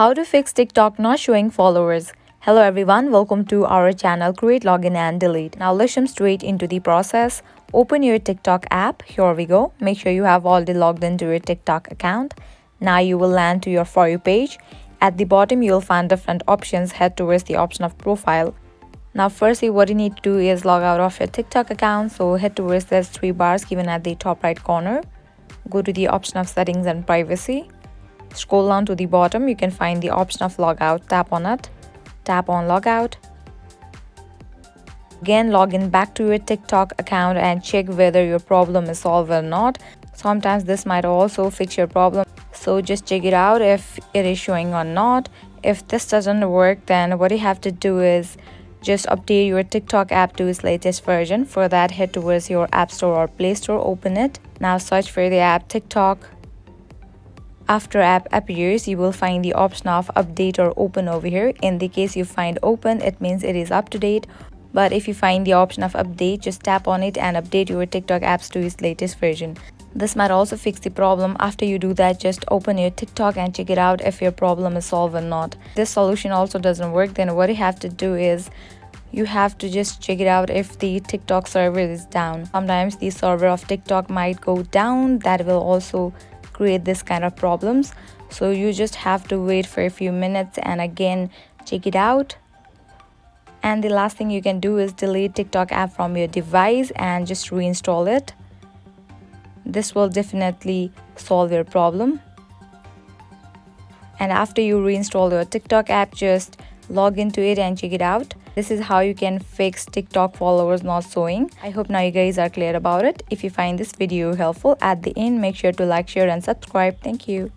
How to fix TikTok not showing followers. Hello everyone, welcome to our channel Create, Login and Delete. Now let's jump straight into the process. Open your TikTok app. Here we go. Make sure you have already logged into your TikTok account. Now you will land to your For You page. At the bottom you will find different options. Head towards the option of profile. Now firstly what you need to do is log out of your TikTok account. So head towards these three bars given at the top right corner. Go to the option of settings and privacy. Scroll down to the bottom, you can find the option of logout. Tap on it. Tap on logout. Again, log in back to your TikTok account and check whether your problem is solved or not. Sometimes this might also fix your problem. So just check it out if it is showing or not. If this doesn't work, then what you have to do is just update your TikTok app to its latest version. For that, head towards your App Store or Play Store, open it. Now search for the app TikTok. After app appears, you will find the option of update or open over here. In the case you find open, it means it is up to date. But if you find the option of update, just tap on it and update your TikTok apps to its latest version. This might also fix the problem. After you do that, just open your TikTok and check it out if your problem is solved or not. This solution also doesn't work, then what you have to do is you have to just check it out if the TikTok server is down. Sometimes the server of TikTok might go down. That will also create this kind of problems. So you just have to wait for a few minutes and again check it out. And the last thing you can do is delete TikTok app from your device and just reinstall it. This will definitely solve your problem. And after you reinstall your TikTok app, just log into it and check it out. This is how you can fix TikTok followers not showing. I hope now you guys are clear about it. If you find this video helpful, at the end make sure to like, share and subscribe. Thank you.